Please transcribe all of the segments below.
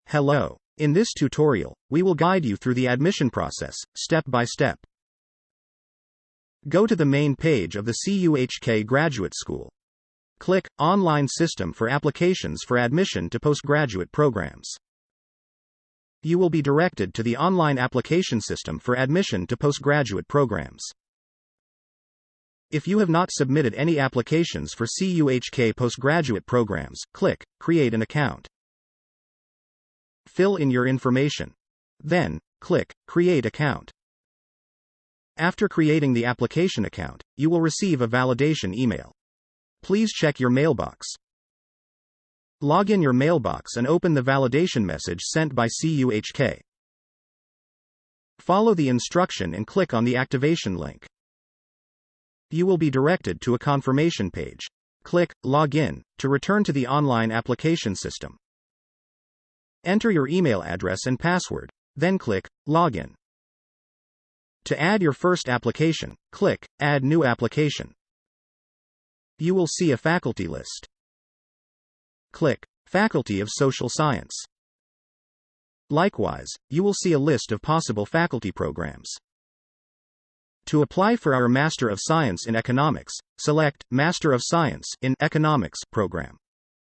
Hello. In this tutorial, we will guide you through the admission process, step by step. Go to the main page of the CUHK Graduate School. Click Online System for Applications for Admission to Postgraduate Programs. You will be directed to the online application system for admission to postgraduate programs. If you have not submitted any applications for CUHK postgraduate programs, click Create an Account. Fill in your information. Then, click Create Account. After creating the application account, you will receive a validation email. Please check your mailbox. Log in your mailbox and open the validation message sent by CUHK. Follow the instruction and click on the activation link. You will be directed to a confirmation page. Click Log in to return to the online application system. Enter your email address and password, then click Login. To add your first application, click Add New Application. You will see a faculty list. Click Faculty of Social Science. Likewise, you will see a list of possible faculty programs. To apply for our Master of Science in Economics, select Master of Science in Economics program.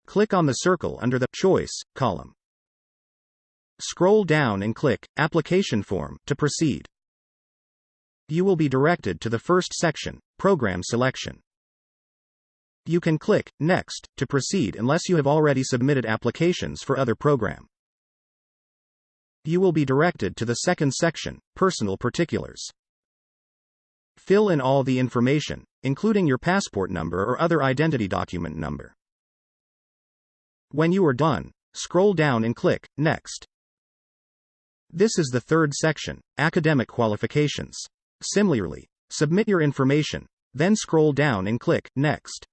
Click on the circle under the Choice column. Scroll down and click Application Form to proceed. You will be directed to the first section, Program Selection. You can click Next to proceed unless you have already submitted applications for other program. You will be directed to the second section, Personal Particulars. Fill in all the information, including your passport number or other identity document number. When you are done, scroll down and click Next. This is the third section, Academic Qualifications. Similarly, submit your information, then scroll down and click Next.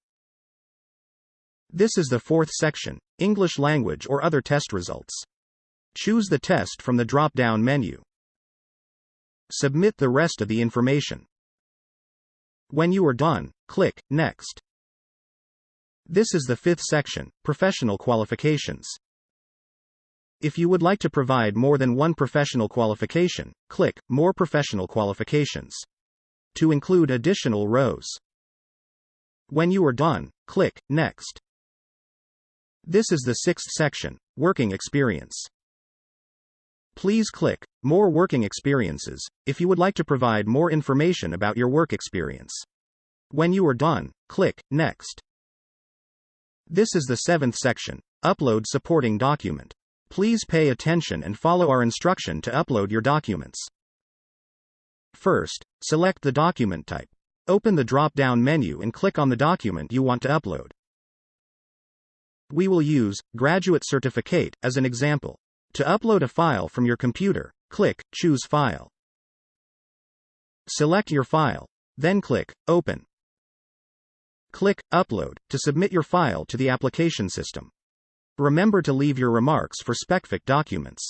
This is the fourth section, English Language or Other Test Results. Choose the test from the drop-down menu. Submit the rest of the information. When you are done, click Next. This is the fifth section, Professional Qualifications. If you would like to provide more than one professional qualification, click More Professional Qualifications to include additional rows. When you are done, click Next. This is the sixth section, Working Experience. Please click More Working Experiences if you would like to provide more information about your work experience. When you are done, click Next. This is the seventh section, Upload Supporting Document. Please pay attention and follow our instruction to upload your documents. First, select the document type. Open the drop-down menu and click on the document you want to upload. We will use Graduate Certificate as an example. To upload a file from your computer, click Choose File. Select your file, then click Open. Click Upload to submit your file to the application system. Remember to leave your remarks for specific documents.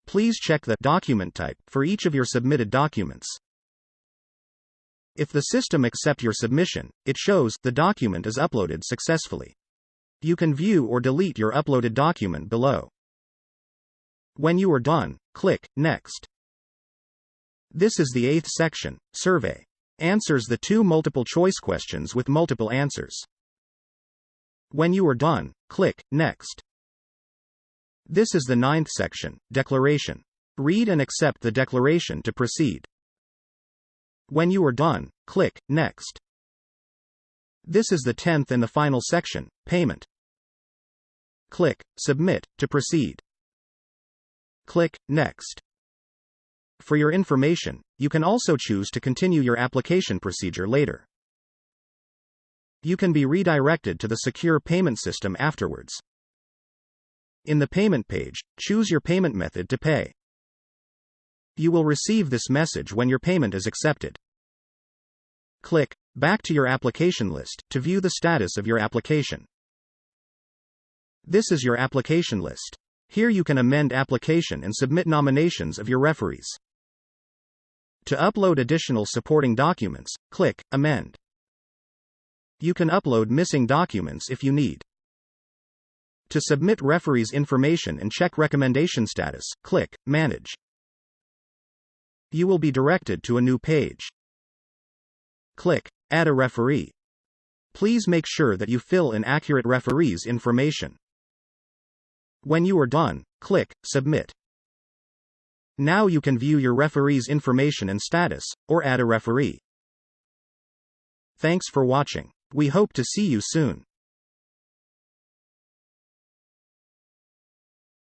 Please check the document type for each of your submitted documents. If the system accepts your submission, it shows the document is uploaded successfully. You can view or delete your uploaded document below. When you are done, click Next. This is the eighth section, Survey. Answers the two multiple choice questions with multiple answers. When you are done, click Next. This is the ninth section, Declaration. Read and accept the declaration to proceed. When you are done, click Next. This is the 10th and the final section, Payment. Click Submit to proceed. Click Next. For your information, you can also choose to continue your application procedure later. You can be redirected to the secure payment system afterwards. In the payment page, choose your payment method to pay. You will receive this message when your payment is accepted. Click Back to your application list to view the status of your application. This is your application list. Here you can amend application and submit nominations of your referees. To upload additional supporting documents, click Amend. You can upload missing documents if you need. To submit referee's information and check recommendation status, click Manage. You will be directed to a new page. Click Add a referee. Please make sure that you fill in accurate referee's information. When you are done, click Submit. Now you can view your referee's information and status, or add a referee. Thanks for watching. We hope to see you soon.